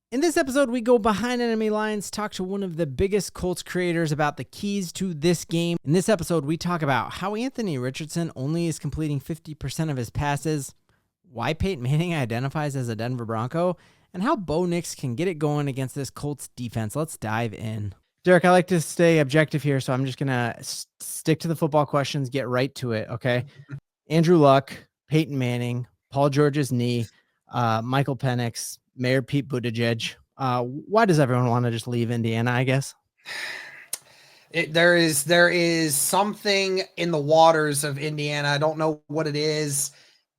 In this episode, we go behind enemy lines, talk to one of the biggest Colts creators about the keys to this game. In this episode, we talk about how Anthony Richardson only is completing 50% of his passes, why Peyton Manning identifies as a Denver Bronco, and how Bo Nix can get it going against this Colts defense. Let's dive in. Derek, I like to stay objective here, so I'm just going to stick to the football questions, get right to it, okay? Andrew Luck, Peyton Manning, Paul George's knee, Michael Penix, Mayor Pete Buttigieg. Why does everyone want to just leave Indiana, I guess? There is something in the waters of Indiana. I don't know what it is,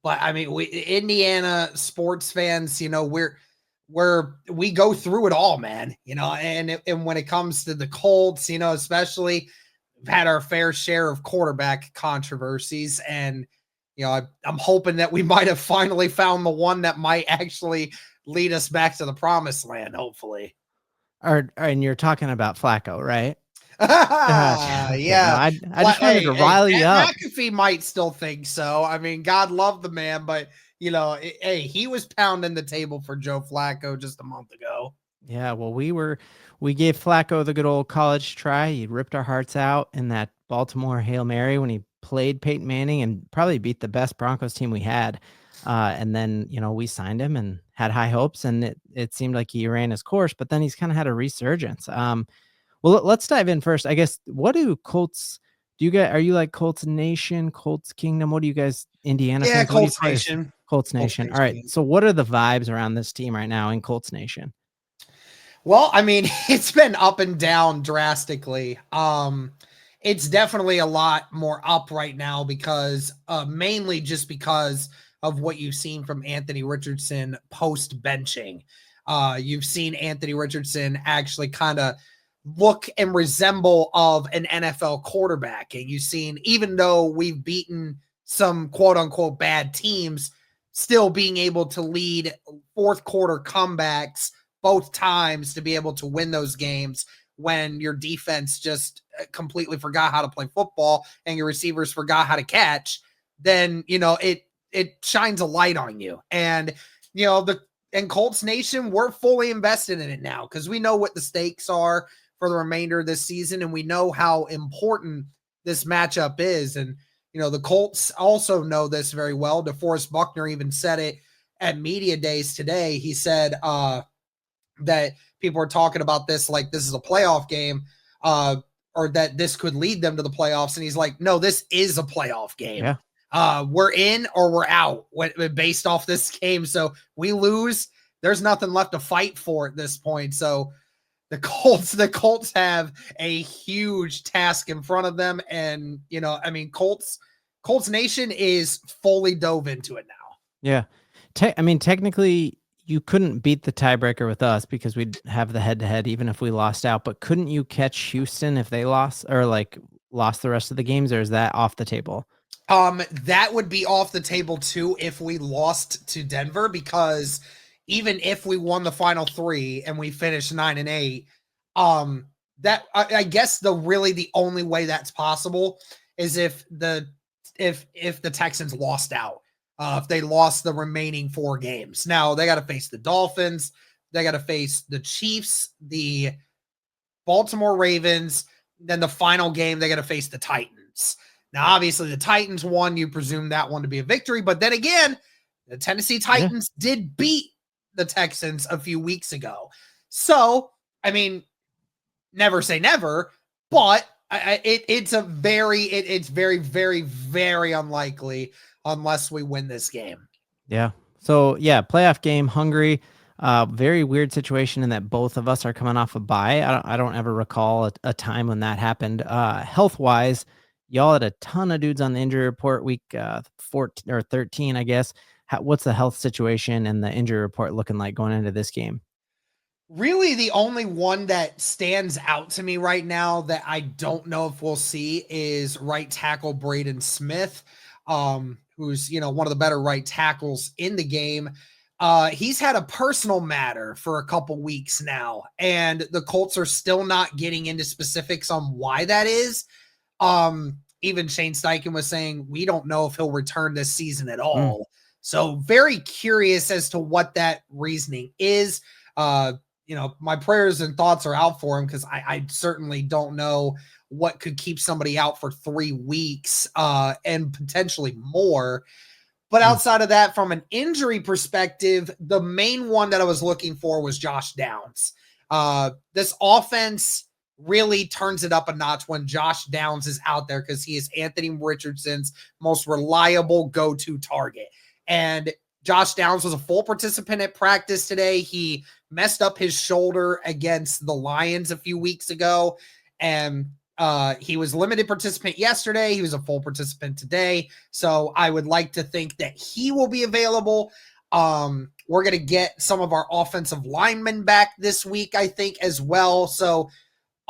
but I mean, Indiana sports fans, you know, we go through it all, man, you know, and when it comes to the Colts, you know, especially we've had our fair share of quarterback controversies, and you know, I'm hoping that we might have finally found the one that might actually lead us back to the promised land, hopefully. And you're talking about Flacco, right? Yeah. No, I just wanted to rile you up. McAfee might still think so. I mean, God love the man, but you know, he was pounding the table for Joe Flacco just a month ago. Yeah, well, we gave Flacco the good old college try. He ripped our hearts out in that Baltimore Hail Mary when he played Peyton Manning and probably beat the best Broncos team we had. And then, you know, we signed him and had high hopes, and it seemed like he ran his course, but then he's kind of had a resurgence. Well, let's dive in first. I guess, what do Colts do? You guys, are you like Colts Nation, Colts Kingdom? What do you guys, Indiana Yeah, fans? Colts Nation. Colts Nation. All right. So what are the vibes around this team right now in Colts Nation? Well, I mean, it's been up and down drastically. It's definitely a lot more up right now because mainly just because of what you've seen from Anthony Richardson post benching. You've seen Anthony Richardson actually kind of look and resemble of an NFL quarterback. And you've seen, even though we've beaten some quote unquote bad teams, still being able to lead fourth quarter comebacks both times to be able to win those games when your defense just completely forgot how to play football and your receivers forgot how to catch. Then, you know, it shines a light on you. And, you know, and Colts Nation, we're fully invested in it now because we know what the stakes are for the remainder of this season, and we know how important this matchup is. And, you know, the Colts also know this very well. DeForest Buckner even said it at media days today. He said that people are talking about this like this is a playoff game, or that this could lead them to the playoffs. And he's like, no, this is a playoff game. Yeah. We're in or we're out based off this game. So we lose, there's nothing left to fight for at this point. So the Colts have a huge task in front of them. And, you know, I mean, Colts Nation is fully dove into it now. Yeah. I mean, technically you couldn't beat the tiebreaker with us because we'd have the head-to-head even if we lost out, but couldn't you catch Houston if they lost or like lost the rest of the games, or is that off the table? That would be off the table too if we lost to Denver, because even if we won the final three and we finished 9-8, that I guess the only way that's possible is if the Texans lost out, if they lost the remaining 4 games. Now they got to face the Dolphins, they got to face the Chiefs, the Baltimore Ravens, then the final game they got to face the Titans. Now, obviously, the Titans won. You presume that one to be a victory. But then again, the Tennessee Titans did beat the Texans a few weeks ago. So, I mean, never say never, but it's very, very, very unlikely unless we win this game. Yeah. So, yeah, playoff game, hungry. Very weird situation in that both of us are coming off a bye. I don't ever recall a time when that happened. Health-wise, y'all had a ton of dudes on the injury report week 14 or 13, I guess. What's the health situation and the injury report looking like going into this game? Really, the only one that stands out to me right now that I don't know if we'll see is right tackle Braden Smith, who's, you know, one of the better right tackles in the game. He's had a personal matter for a couple weeks now, and the Colts are still not getting into specifics on why that is. Even Shane Steichen was saying, we don't know if he'll return this season at all. So very curious as to what that reasoning is. My prayers and thoughts are out for him because I certainly don't know what could keep somebody out for 3 weeks and potentially more. But outside of that, from an injury perspective, the main one that I was looking for was Josh Downs. This offense really turns it up a notch when Josh Downs is out there because he is Anthony Richardson's most reliable go-to target. And Josh Downs was a full participant at practice today. He messed up his shoulder against the Lions a few weeks ago, and he was limited participant yesterday. He was a full participant today. So I would like to think that he will be available. We're going to get some of our offensive linemen back this week, I think, as well. So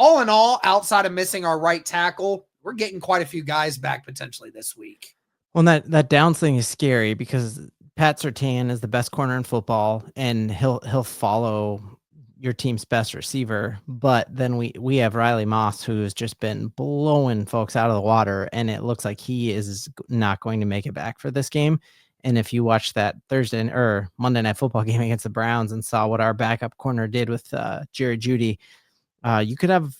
all in all, outside of missing our right tackle, we're getting quite a few guys back potentially this week. Well, that Downs thing is scary because Pat Surtain is the best corner in football, and he'll follow your team's best receiver. But then we have Riley Moss, who has just been blowing folks out of the water, and it looks like he is not going to make it back for this game. And if you watch that Thursday or Monday Night Football game against the Browns and saw what our backup corner did with Jerry Jeudy, you could have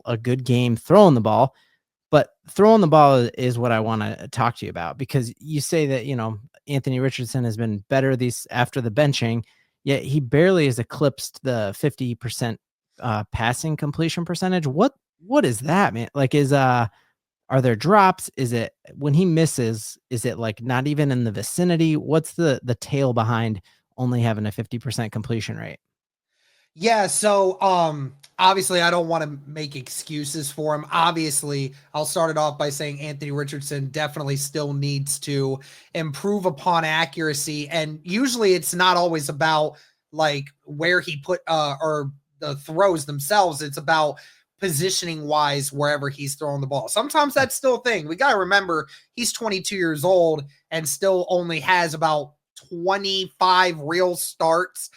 a good game throwing the ball. But throwing the ball is what I want to talk to you about, because you say that, Anthony Richardson has been better after the benching, yet he barely has eclipsed the 50% passing completion percentage. What is that, man? Like, are there drops? Is it when he misses, is it like not even in the vicinity? What's the tail behind only having a 50% completion rate? Yeah, so obviously I don't want to make excuses for him. Obviously, I'll start it off by saying Anthony Richardson definitely still needs to improve upon accuracy, and usually it's not always about like where he put or the throws themselves. It's about positioning wise wherever he's throwing the ball. Sometimes that's still a thing. We got to remember he's 22 years old and still only has about 25 real starts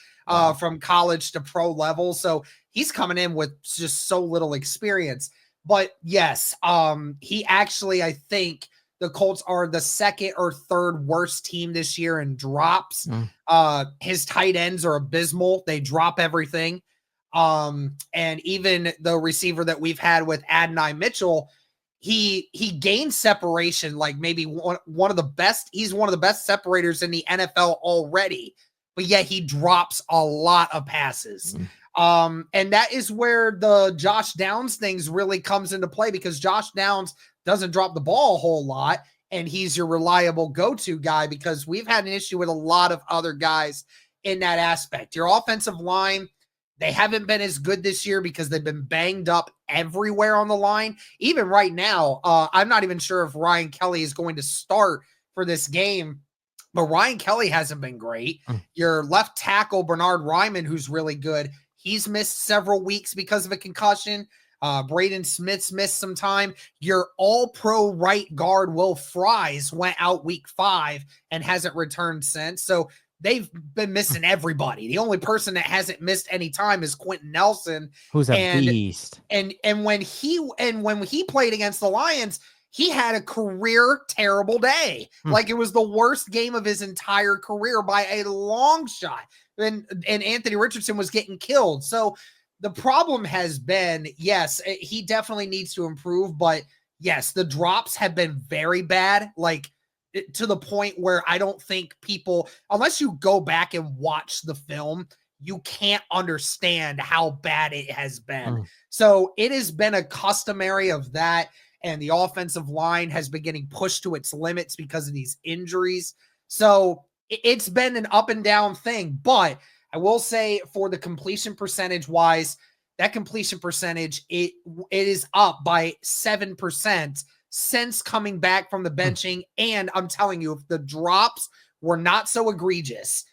from college to pro level. So he's coming in with just so little experience. But yes, he actually, I think the Colts are the second or third worst team this year in drops. His tight ends are abysmal. They drop everything. And even the receiver that we've had with Adonai Mitchell, he gained separation, like maybe one of the best. He's one of the best separators in the NFL already, but yet he drops a lot of passes. And that is where the Josh Downs things really comes into play, because Josh Downs doesn't drop the ball a whole lot, and he's your reliable go-to guy, because we've had an issue with a lot of other guys in that aspect. Your offensive line, they haven't been as good this year because they've been banged up everywhere on the line. Even right now, I'm not even sure if Ryan Kelly is going to start for this game, but Ryan Kelly hasn't been great. Your left tackle, Bernard Ryman, who's really good, he's missed several weeks because of a concussion. Braden Smith's missed some time. Your all-pro right guard, Will Fries, went out week 5 and hasn't returned since. So they've been missing everybody. The only person that hasn't missed any time is Quentin Nelson, who's a beast. And when he played against the Lions, he had a career terrible day. Like, it was the worst game of his entire career by a long shot. And Anthony Richardson was getting killed. So the problem has been, yes, he definitely needs to improve, but yes, the drops have been very bad. Like, to the point where I don't think people, unless you go back and watch the film, you can't understand how bad it has been. So it has been a customary of that. And the offensive line has been getting pushed to its limits because of these injuries. So it's been an up and down thing. But I will say, for the completion percentage wise, that completion percentage, it is up by 7% since coming back from the benching. And I'm telling you, if the drops were not so egregious,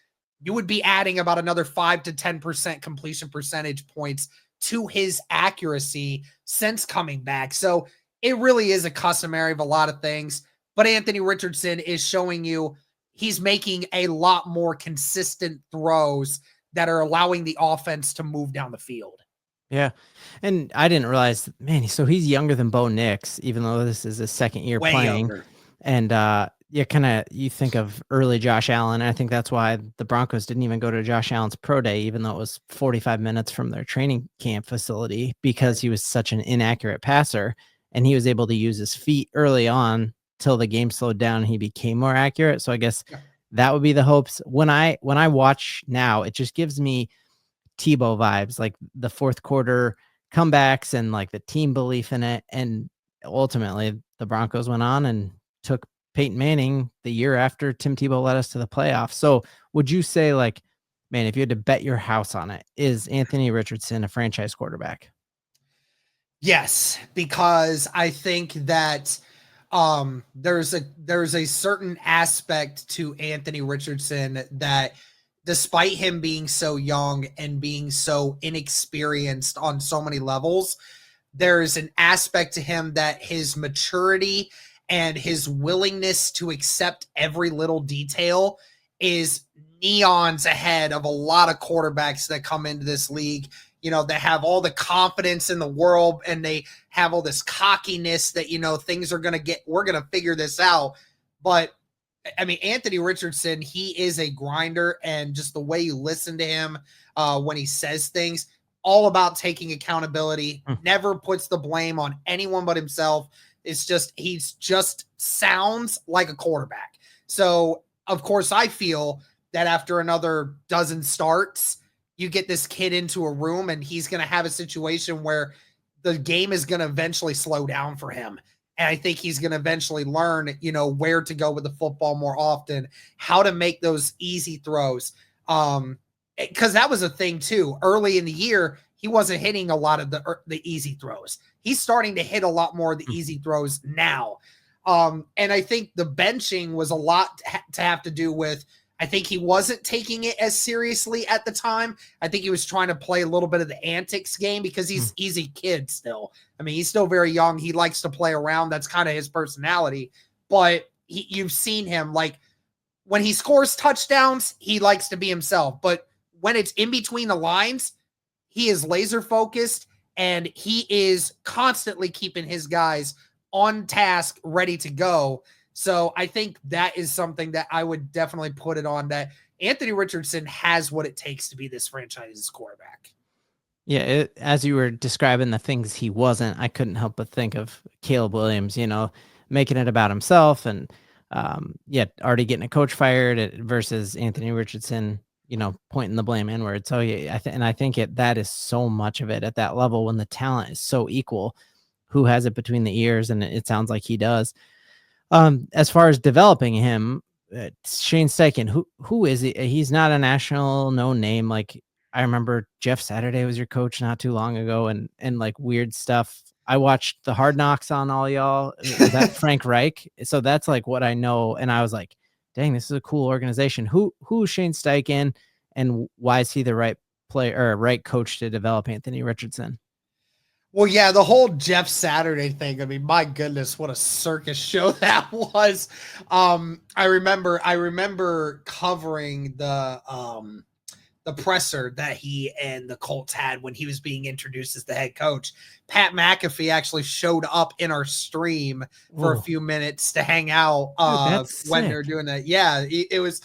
you would be adding about another 5 to 10% completion percentage points to his accuracy since coming back. So it really is a customary of a lot of things. But Anthony Richardson is showing you he's making a lot more consistent throws that are allowing the offense to move down the field. Yeah. And I didn't realize, man, so he's younger than Bo Nix, even though this is his second year Way playing. younger. And You think of early Josh Allen. And I think that's why the Broncos didn't even go to Josh Allen's pro day, even though it was 45 minutes from their training camp facility, because he was such an inaccurate passer and he was able to use his feet early on till the game slowed down and he became more accurate. So I guess that would be the hopes. When I watch now, it just gives me Tebow vibes, like the fourth quarter comebacks and like the team belief in it. And ultimately the Broncos went on and took Peyton Manning the year after Tim Tebow led us to the playoffs. So would you say, like, man, if you had to bet your house on it, is Anthony Richardson a franchise quarterback? Yes, because I think that there's a certain aspect to Anthony Richardson that, despite him being so young and being so inexperienced on so many levels, there's an aspect to him that his maturity and his willingness to accept every little detail is neons ahead of a lot of quarterbacks that come into this league, that have all the confidence in the world and they have all this cockiness that, things are we're going to figure this out. But I mean, Anthony Richardson, he is a grinder, and just the way you listen to him when he says things, all about taking accountability, never puts the blame on anyone but himself. He's just sounds like a quarterback. So, of course, I feel that after another dozen starts, you get this kid into a room and he's going to have a situation where the game is going to eventually slow down for him. And I think he's going to eventually learn, where to go with the football more often, how to make those easy throws. Because that was a thing too. Early in the year, he wasn't hitting a lot of the easy throws. He's starting to hit a lot more of the easy throws now. And I think the benching was a lot to have to do with, I think he wasn't taking it as seriously at the time. I think he was trying to play a little bit of the antics game because he's a kid still. I mean, he's still very young. He likes to play around. That's kind of his personality. But you've seen him, like, when he scores touchdowns, he likes to be himself. But when it's in between the lines, he is laser focused and he is constantly keeping his guys on task, ready to go. So I think that is something that I would definitely put it on, that Anthony Richardson has what it takes to be this franchise's quarterback. Yeah, as you were describing the things he wasn't, I couldn't help but think of Caleb Williams, making it about himself and, already getting a coach fired versus Anthony Richardson, pointing the blame inward. So yeah, I think that is so much of it at that level when the talent is so equal. Who has it between the ears? And it sounds like he does. As far as developing him, Shane Steichen, who is he? He's not a national known name. Like, I remember Jeff Saturday was your coach not too long ago, and like weird stuff. I watched the Hard Knocks on all y'all. Was that Frank Reich? So that's like what I know. And I was like, dang, this is a cool organization. Who is Shane Steichen, and why is he the right player or right coach to develop Anthony Richardson? Well, yeah, the whole Jeff Saturday thing. I mean, my goodness, what a circus show that was. I remember covering the presser that he and the Colts had when he was being introduced as the head coach. Pat McAfee actually showed up in our stream for a few minutes to hang out when they're doing that. Yeah, it was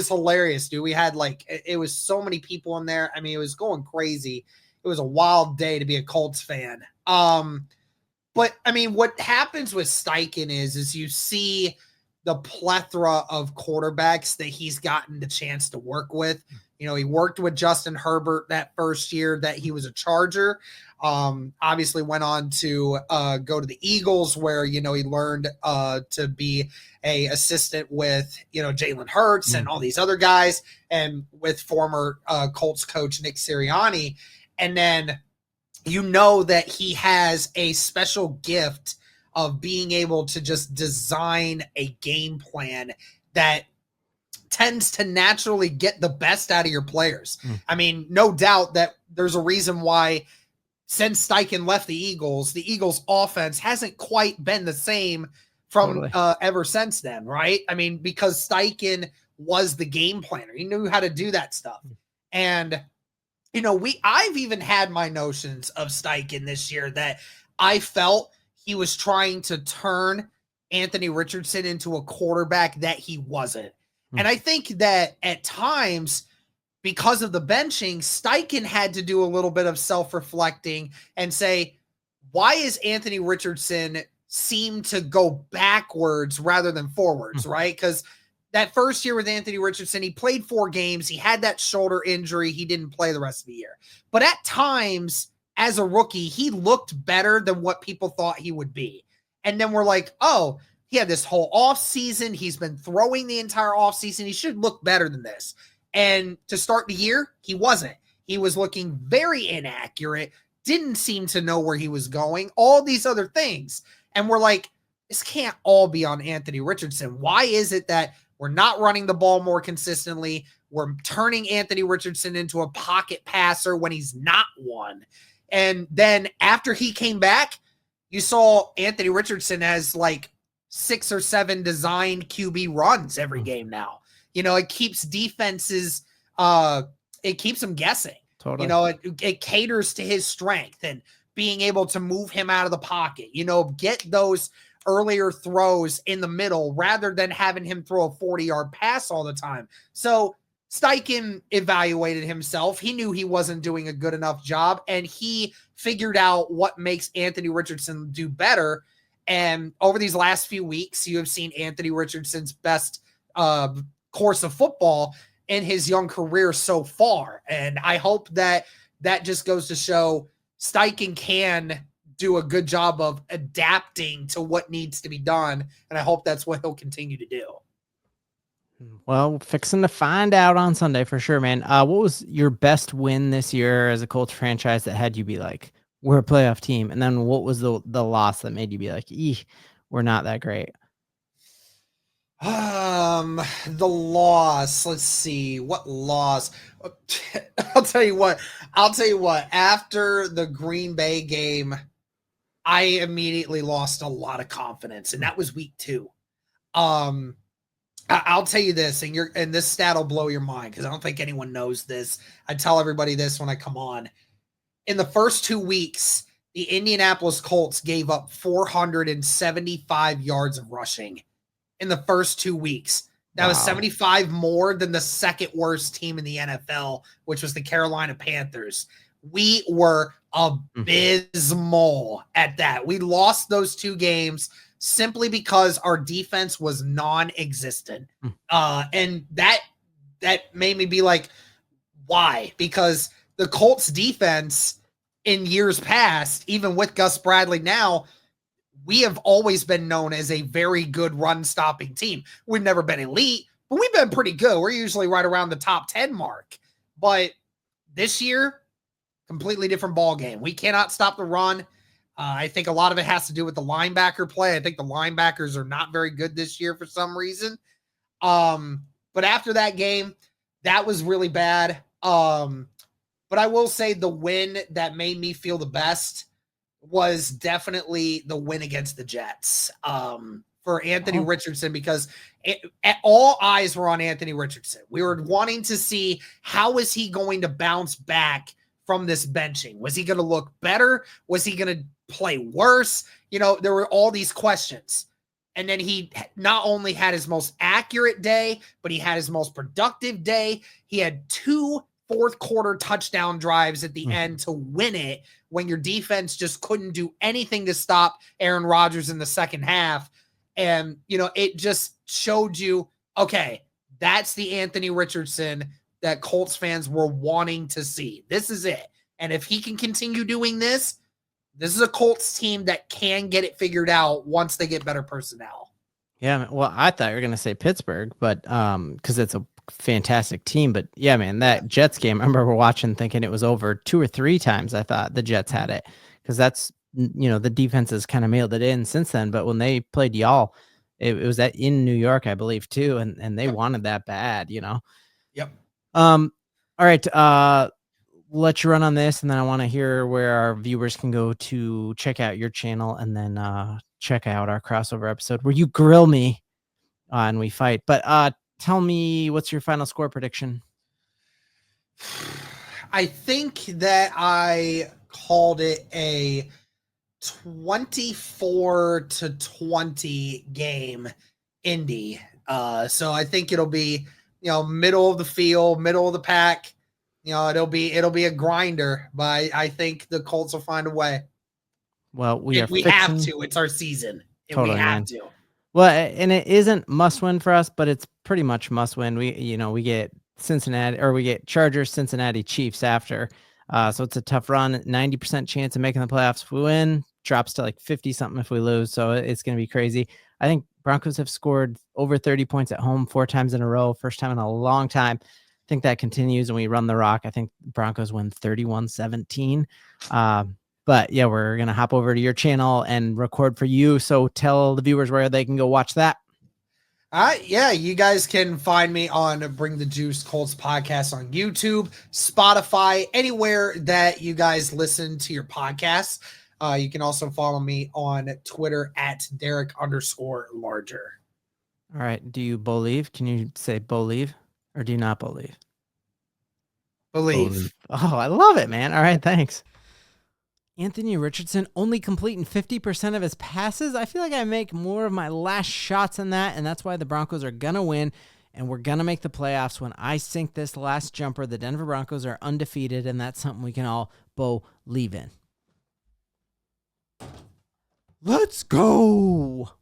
hilarious, dude. We had it was so many people in there. I mean, it was going crazy. It was a wild day to be a Colts fan. But I mean, what happens with Steichen is you see the plethora of quarterbacks that he's gotten the chance to work with. He worked with Justin Herbert that first year that he was a Charger. Obviously went on to go to the Eagles, where, he learned to be a assistant with, Jalen Hurts and all these other guys, and with former Colts coach Nick Sirianni. And then, that he has a special gift of being able to just design a game plan that tends to naturally get the best out of your players. I mean, no doubt that there's a reason why, since Steichen left the Eagles offense hasn't quite been the sime from ever since then, right? I mean, because Steichen was the game planner. He knew how to do that stuff. And I've even had my notions of Steichen this year that I felt he was trying to turn Anthony Richardson into a quarterback that he wasn't. And I think that at times, because of the benching, Steichen had to do a little bit of self-reflecting and say, why is Anthony Richardson seem to go backwards rather than forwards, right? Because that first year with Anthony Richardson, he played 4 games. He had that shoulder injury. He didn't play the rest of the year. But at times, as a rookie, he looked better than what people thought he would be. And then we're like, oh, he had this whole offseason. He's been throwing the entire offseason. He should look better than this. And to start the year, he wasn't. He was looking very inaccurate, didn't seem to know where he was going, all these other things. And we're like, this can't all be on Anthony Richardson. Why is it that we're not running the ball more consistently? We're turning Anthony Richardson into a pocket passer when he's not one. And then after he came back, you saw Anthony Richardson has like 6 or 7 designed QB runs every game now. It keeps defenses, it keeps them guessing. Totally. It caters to his strength and being able to move him out of the pocket, get those earlier throws in the middle rather than having him throw a 40-yard pass all the time. So Steichen evaluated himself. He knew he wasn't doing a good enough job, and he figured out what makes Anthony Richardson do better. And over these last few weeks, you have seen Anthony Richardson's best course of football in his young career so far. And I hope that just goes to show Steichen can do a good job of adapting to what needs to be done. And I hope that's what he'll continue to do. Well, fixing to find out on Sunday for sure, man. What was your best win this year as a Colts franchise that had you be like, we're a playoff team? And then what was the loss that made you be like, we're not that great? The loss. Let's see. What loss? I'll tell you what. After the Green Bay game, I immediately lost a lot of confidence, and that was week 2. I'll tell you this, and this stat will blow your mind because I don't think anyone knows this. I tell everybody this when I come on. In the first 2 weeks, the Indianapolis Colts gave up 475 yards of rushing in the first 2 weeks. That was 75 more than the second worst team in the NFL, which was the Carolina Panthers. We were abysmal at that. We lost those 2 games simply because our defense was non-existent. And that made me be like, why? Because the Colts defense in years past, even with Gus Bradley now, we have always been known as a very good run-stopping team. We've never been elite, but we've been pretty good. We're usually right around the top 10 mark. But this year, completely different ball game. We cannot stop the run. I think a lot of it has to do with the linebacker play. I think the linebackers are not very good this year for some reason. But after that game, that was really bad. But I will say the win that made me feel the best was definitely the win against the Jets for Anthony Richardson, because all eyes were on Anthony Richardson. We were wanting to see how is he going to bounce back from this benching. Was he going to look better? Was he going to play worse? There were all these questions. And then he not only had his most accurate day, but he had his most productive day. He had 2 fourth-quarter touchdown drives at the end to win it when your defense just couldn't do anything to stop Aaron Rodgers in the second half. And, it just showed you, okay, that's the Anthony Richardson that Colts fans were wanting to see. This is it. And if he can continue doing this, this is a Colts team that can get it figured out once they get better personnel. Yeah, well, I thought you were going to say Pittsburgh, but because it's a fantastic team. But yeah, man, that Jets game, I remember watching thinking it was over 2 or 3 times. I thought the Jets had it because that's, the defense has kind of mailed it in since then. But when they played y'all, it was in New York, I believe, too. And they wanted that bad, Yep. All right. Let you run on this, and then I want to hear where our viewers can go to check out your channel, and then check out our crossover episode where you grill me and we fight. But tell me, what's your final score prediction? I think that I called it a 24-20 game, Indy. So I think it'll be, middle of the field, middle of the pack. It'll be a grinder, but I think the Colts will find a way. Well, we have to. It's our season. And totally, we have man. to. Well, and it isn't must win for us, but it's pretty much must win. We get Cincinnati, or we get Chargers, Cincinnati, Chiefs after. So it's a tough run. 90% chance of making the playoffs if we win. Drops to like 50 something if we lose. So it's going to be crazy. I think Broncos have scored over 30 points at home 4 times in a row. First time in a long time. I think that continues and we run the rock. I think Broncos win 31-17. But yeah, we're going to hop over to your channel and record for you. So tell the viewers where they can go watch that. Yeah, you guys can find me on Bring the Juice Colts podcast on YouTube, Spotify, anywhere that you guys listen to your podcasts. You can also follow me on Twitter at Derek_larger. All right. Do you believe? Can you say believe or do you not believe? Believe. Oh, I love it, man. All right. Thanks. Anthony Richardson only completing 50% of his passes. I feel like I make more of my last shots than that, and that's why the Broncos are going to win, and we're going to make the playoffs. When I sink this last jumper, the Denver Broncos are undefeated, and that's something we can all Bo-Lieving. Let's go!